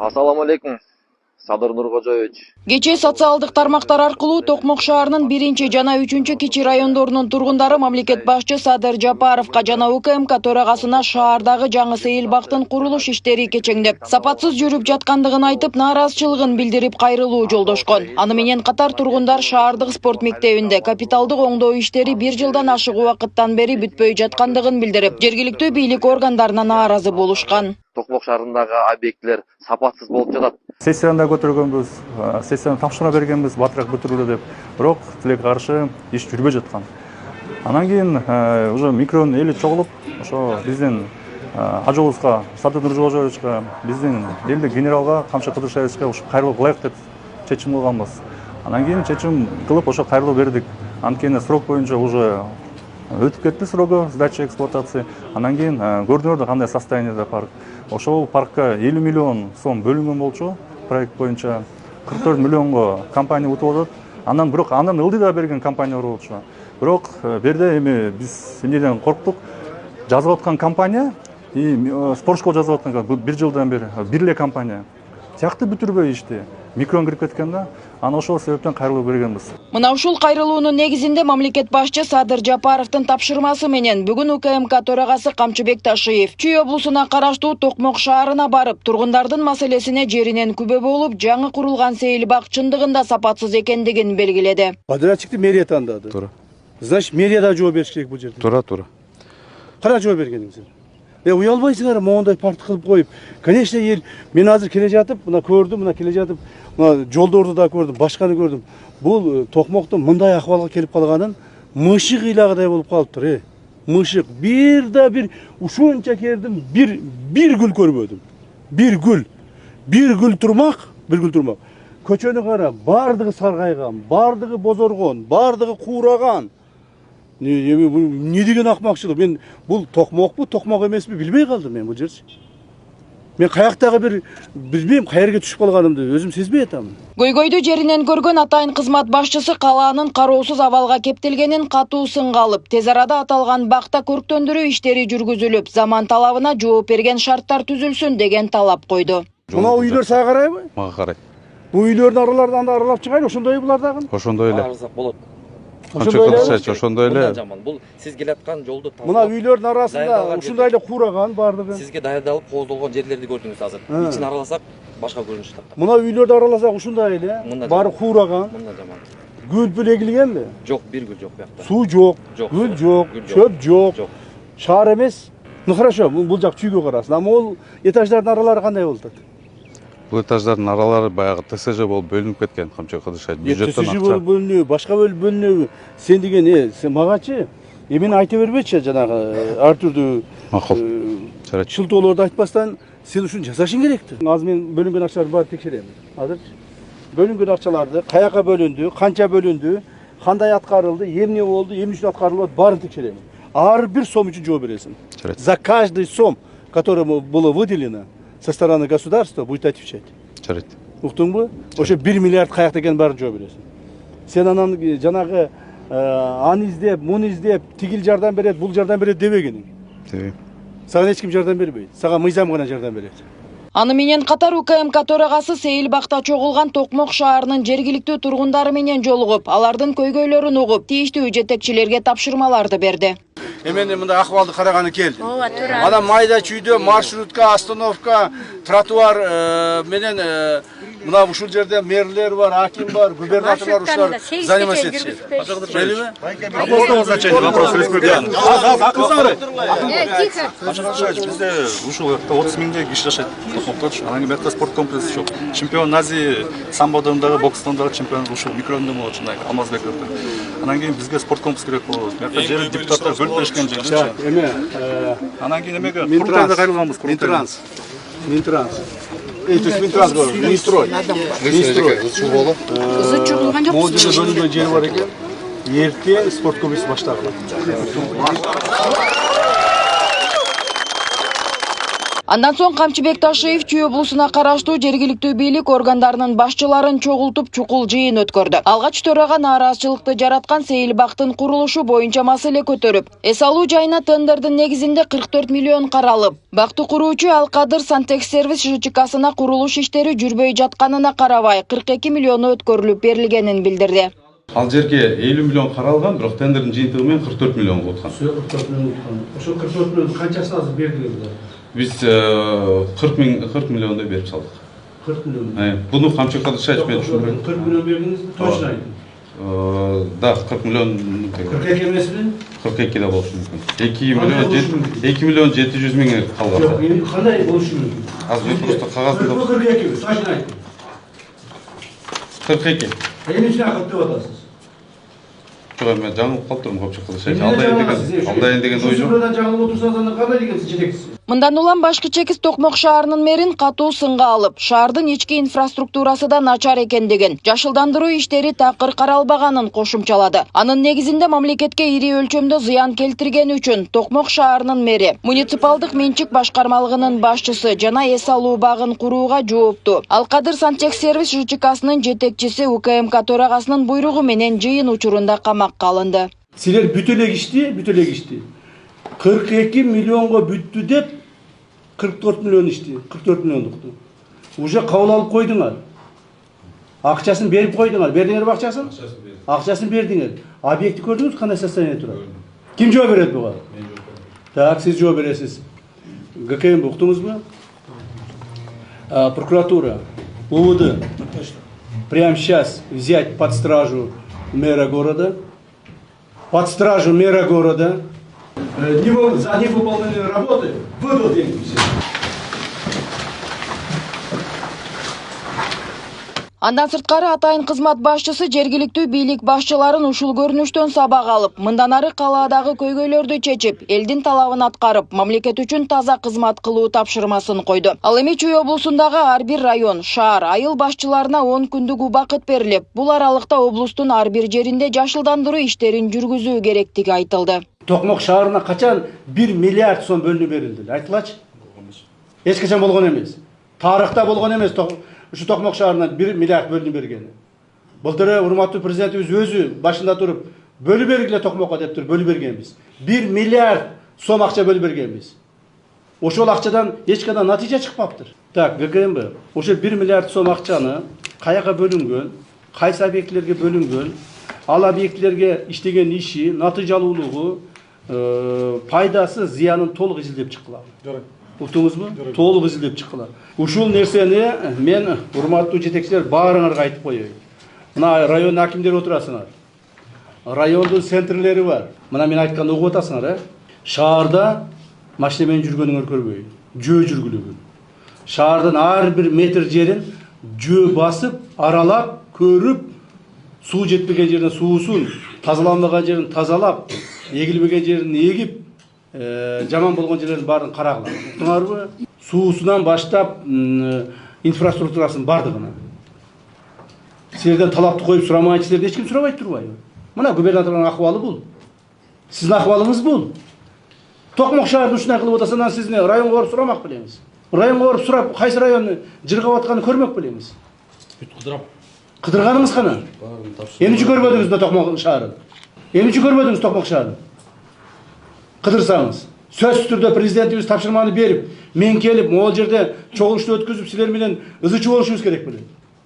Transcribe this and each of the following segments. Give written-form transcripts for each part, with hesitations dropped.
Ассаламу алейкум, Садыр Нуркожоевич. Кечээ социалдык тармактар аркылуу Токмок шаарынын 1 жана 3 кичи райондорунун тургундары мамлекет башчы Садыр Жапаровго жана УКМК төрагасына шаардагы жаңы сейил бактын курулуш иштери кечеңдеп, сапатсыз жүрүп жаткандыгын айтып, нааразычылыгын билдирип кайрылуу жолдошкон. Аны менен катар тургундар шаардык спорт мектебинде капиталдык оңдоо иштери 1 жылдан ашык убакыттан бери бүтпөй жаткандыгын билдирип, жергиликтүү бийлик органдарына нааразы болушкан. Токмок шаарындагы объектлер сапатсыз болуп жатат. Сессияда көтөргөнбүз, сессияны тапшырма бергенбиз, батыраак бүтүрүлү деп. Бирок тилекке каршы иш жүрбөй жаткан. Анан кийин уже микронун эли чогулуп, ошо биздин ажыбызга, Садыр Нуркожоевичке, биздин элдик генералга, Камчы Кыдыршевичке ушу кайрылуу кылайык деп чечим кылганбыз. Анан кийин чечим кылып ошо кайрылуу бердик. Анткени срок боюнча уже өтүп кетти срогу сдачи эксплуатации. Анан кийин көрдүңөр кандай состояниеде парк. Ошол паркка 50 миллион сом бөлүнгөн болчу. Проект боюнча 44 миллионго компания утуп атат. Анан бирок андан ылдый да берген компания бар болчу. Бирок берде эми биз эмнеден корктук? Жазып аткан компания и спортшкол жазып аткан 1 жылдан бери бир эле компания. Тиякты бүтүрбөй ишти. Микрон кирип кеткен да, аны ошол себептен кайрылуу бергенбиз. Мына ушул кайрылуунун негизинде мамлекет башчы Садыр Жапаровдун тапшырмасы менен бүгүн УКМК төрагасы Камчыбек Ташиев Чүй облусуна караштуу Токмок шаарына барып, тургундардын маселесине жеринен күбө болуп, жаңы курулган сейил бак чындыгында сапатсыз экендигин белгиледи. Подрядчикти мэрия тандады. Туура. Значит, мэрияда жооп бериш керек бул жерде. Туура. Кара жооп бергениңиздер. Уялбайсыңар, моундай парк кылып коюп. Конечно, мен азыр келе жатып, мына көрдүм, мына келе жатып, мына жолдорду да көрдүм, башканы көрдүм. Бул Токмоктун мындай акыбалга келип калганын мышык ыйлагыдай болуп калыптыр. Мышык бир ушунча кердим, бир гүл көрбөдүм. Бир гүл турмак. Көчөнү кара, бардыгы саргайган, бардыгы бозоргон, бардыгы куураган. Не деген акмакчылык? Мен бул Токмокпу, Токмок эмеспи билбей калдым мен бул жерчи. Мен каяктагы бир билбейм, каерге түшүп калганымды өзүм сезбей атам. Көйгөйдү жеринен көргөн атайын кызмат башчысы калаанын кароосуз абалга кептелгенин катуу сынга алып, тез арада аталган бакта көрктөндүрүү иштери жүргүзүлүп, заман талабына жооп берген шарттар түзүлсүн деген талап койду. Мына үйлөр сага карайбы? Мага карайт. Бул үйлөрдүн араларынан да аралап чыгайлы, ошондой булар дагы. Ошондой эле. Арызак болот. Ошондой эле. Бул сиз келаткан жолду Мына үйлөрдүн арасында ушундай эле куураган бардыгы. Сизге даярдалып кооздолгон жерлерди көрдүңүз азыр. Ичин араласак башка көрүнүш тапты. Мына үйлөрдү араласак ушундай эле, баары куураган. Мында жаман. Гүл эгилгенби? Жок, бир гүл жок буякта. Суу жок, гүл жок, чөп жок. Шаар эмес. Ну хорошо, бул жак чүйгө карасын. Ама ол этаждардын аралары кандай болуп атат? Бул этаждардын аралары баягы ТСЖ болуп бөлүнүп кеткен, Камчы Кыдыршевич бюджеттен акча. ТСЖ болуп бөлүнүбү, башка бөлүнүбү. Сен деген, сен магачы эмени айта бербечи, жанагы ар түрдүү Макул. шылтоолорду айтпастан сен ушуну жасашың керекти. Азыр мен бөлүнгөн акчаларды баарын текшерем. Азырчы бөлүнгөн акчаларды каяка бөлүндү, канча бөлүндү, кандай аткарылды, эмне болду, эмне үчүн аткарылып, баарын текшерем. Ар бир сом үчүн жооп бересиң. За каждый сом, который было выделено со стороны государства, будет отвечать. Жарайт. Уктуңбу? Ошо 1 миллиард каякта экенин баарын жооп бересиң. Сен анан жанагы аны издеп, муну издеп, тигил жардам берет, бул жардам берет дебегениң. Дебейм. Сага эч ким жардам бербейт. Сага мыйзам гана жардам берет. Аны менен катар УКМК төрагасы сейил бакта чогулган Токмок шаарынын жергиликтүү тургундары менен жолугуп, алардын көйгөйлөрүн угуп, тийиштүү жетекчилерге тапшырмаларды берди. Эмне мындай акыбалды караганы келди. Ана майда чүйдө маршрутка, остановка, тротуар менен мына ушул жерде мэрлер бар, аким бар, губернаторлор ушулар заниматься этишет. Белиби? Вопрос республиканы. Тихо. Бизде ушул 30 миңдей киши жашайт Токмокто. Анан кийин спорт комплекси жок. Чемпион Азии самбодан дагы, бокстон дагы чемпион ушул микрондон болот, ушундай Алмазбековдон. Анан кийин бизге спорт комплекс керек болот. Мурда жер депутаттар бөлүп беришкен жер. Анан кийин эмеге курултайда кайрылганбыз. Минтранс. То есть Минтранс говорю, Минстрой. Чогулган жок. Могул жерде бөлүнгөн жер бар экен. Эртең спорт комплекси башталат. Андан соң Камчыбек Ташиев Чүй облусуна караштуу жергиликтүү бийлик органдарынын башчыларын чогултуп чукул жыйын өткөрдү. Алгач төрага нааразычылыкты жараткан Сейил бактын курулушу боюнча маселе көтөрүп, эс алуу жайына тендердин негизинде 44 миллион каралып, бакты куруучу Алкадыр Сантехсервис ЖЧКсына курулуш иштери жүрбөй жатканына карабай 42 миллиону өткөрүлүп берилгенин билдирди. Ал жерге 50 миллион каралган, бирок тендердин жыйынтыгы менен 44 миллион болуп аткан. 44 миллион уткан. Ошо 44 миллион канчасын азыр бердиңиз? Биз 40 миллиондай берип салдык. 40 миллион. Буну Камчыбек Кадыршаевич мен түшүнбөйм. 40 миллион бердиңизби? Точно айтыңыз. Да, 40 миллион. 42 эмесби? 42 да болушу мүмкүн. 2 миллион 700 миң калган. Жок, эми кандай болушу мүмкүн? Азыр просто кагазында 42, точно айтыңыз. 42. Эмне үчүн акыт деп атасыз? Жок, мен жаңылып калыптырмын Камчыбек Кадыршаевич. Алдайын деген ой жок. Субрадан жаңылып отурсаңыз анда кандай дегенсиз жетекчиси? Мындан улам башкы чекис Токмок шаарынын мэрин катуу сынга алып, шаардын ички инфраструктурасы да начар экендигин, жашылдандыруу иштери такыр каралбаганын кошумчалады. Анын негизинде мамлекетке ири өлчөмдө зыян келтиргени үчүн Токмок шаарынын мэри, муниципалдык менчик башкармалыгынын башчысы жана эс алуу багын курууга жооптуу. Алкадыр Сантехсервис ЖЧКсынын жетекчиси УКМК төрагасынын буйругу менен жыйын учурунда камакка алынды. Силер бүт эле ишти. 42 миллионго бүттү деп 44 миллион ишти, 44 миллиондукту. Уже кабыл алып койдуңар. Акчасын берип койдуңар. Бердиңерби акчасын? Акчасын бердиңер. Объекти көрдүңүз кандай состояние турат? Ким жооп берет буга? Мен жооп берем. Так, сиз жооп бересиз. ГКМ уктуңузбу? Прокуратура, УВД. Прямо сейчас взять под стражу мэра города. Под стражу мэра города. За невыполненные работы выдал деньги все. Андан сырткары атайын кызмат башчысы жергиликтүү бийлик башчыларын ушул көрүнүштөн сабак алып, мындан ары калаадагы көйгөйлөрдү чечип, элдин талабын аткарып, мамлекет үчүн таза кызмат кылуу тапшырмасын койду. Ал эми Чүй облусундагы ар бир район, шаар, айыл башчыларына 10 күндүк убакыт берилип, бул аралыкта облустун ар бир жеринде жашылдандыруу иштерин жүргүзүү керектиги айтылды. Токмок шаарына качан 1 миллиард сом бөлүнүп берилди? Айтылачы? Эч качан болгон эмес. Тарыхта болгон эмес. Ушу Токмок шаарына 1 миллиард бөлүнүп бергени. Былтыр урматтуу президентибиз өзү башында туруп бөлүп бергиле Токмокко деп туруп бөлүп бергенбиз. 1 миллиард сом акча бөлүп бергенбиз. Ошол акчадан эч кандай натыйжа чыкпаптыр. Так, ГКМБ ошо 1 миллиард сом акчаны каяка бөлүнгөн, кайсы объектилерге бөлүнгөн, ал объектилерге иштеген иши, натыйжалуулугу, пайдасы, зыянын толук изилдеп чыккыла. Уктуңузбу? Толук изилдеп чыккыла. Ушул нерсени мен урматтуу жетекчилер баарыңарга айтып коеюн. Мына район акимдери отурасыңар. Райондун центрлери бар. Мына мен айтканды угуп атасыңар, Шаарда машина менен жүргөнүңөр көрбөйүн. Жөө жүргүлөгүн. Шаардын ар бир метр жерин жөө басып, аралап, көрүп, суу жетпеген жерден суусун, тазаланбаган жерин тазалап, эгилбеген жерин эгип, жаман болгон жерлердин баарын карагыла. Уктуңарбы? Суусунан баштап инфраструктурасын бардыгына. Силерден талапты коюп сурамайчы, силерден эч ким сурабайт турбайбы? Мына губернатордун акыбалы бул. Сиздин акыбалыңыз бул. Токмок шаарын ушундай кылып атасынан сиздин районго барып сурамак белеңиз. Районго барып сурап, кайсы районну жыргап атканын көрмөк белеңиз. Кыдырганыңыз кана? Эмнече көрбөдүңүз да Токмок шаарын? Эмнече көрбөдүңүз Токмок шаарын? Кыдырсаңыз. Сөзсүз түрдө президентибиз тапшырманы берип, мен келип, могул жерде чогулушту өткөзүп, силер менен ызычуу болушубуз керек беле.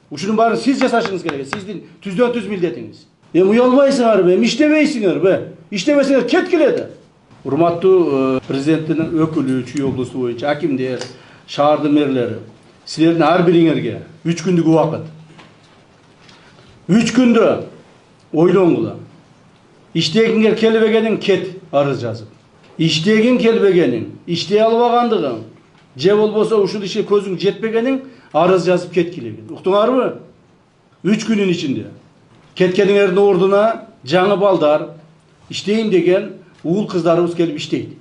Ушунун баарын сиз жасашыңыз керек. Сиздин түздөн түз милдетиңиз. Эми уялбайсыңарбы? Эми иштебейсиңерби? Иштебесеңер кеткиле да. Урматтуу президенттин өкүлү, Чүй облусу боюнча акимдер, шаардын мэрлери, силердин ар бириңерге 3 күндүк убакыт. 3 күндө ойлоңгула. Иштегиңер келбегениң кет арыз жазып. Иштегин келбегениң, иштей албагандыгың, же болбосо ушул ишке көзүң жетпегениң арыз жазып кеткилеген. Уктуңарбы? 3 күнүн ичинде. Кеткениңердин ордуна жаңы балдар, иштейм деген уул кыздарыбыз келип иштейт.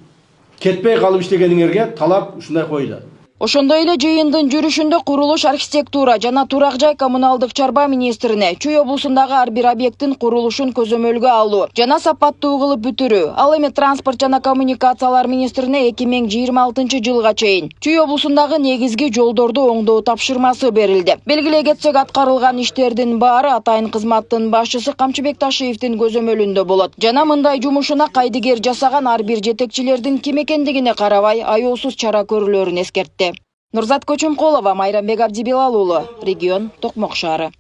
Кетпей калып иштегениңерге талап ушундай коюлат. Ошондой эле жыйындын жүрүшүндө курулуш, архитектура жана турак жай коммуналдык чарба министрине Чүй облусундагы ар бир объекттин курулушун көзөмөлгө алуу жана сапаттуу кылып бүтүрүү, ал эми транспорт жана коммуникациялар министрине 2026 жылга чейин Чүй облусундагы негизги жолдорду оңдоо тапшырмасы берилди. Белгилей кетсек, аткарылган иштердин баары атайын кызматтын башчысы Камчыбек Ташиевдин көзөмөлүндө болот. Жана мындай жумушуна кайдыгер жасаган ар бир жетекчилердин ким экендигине карабай аяусуз чара көрүлөрүн эскертти. Нурзат Көчөмкулова, Майрамбек Абдибилал уулу, регион Токмок шаары.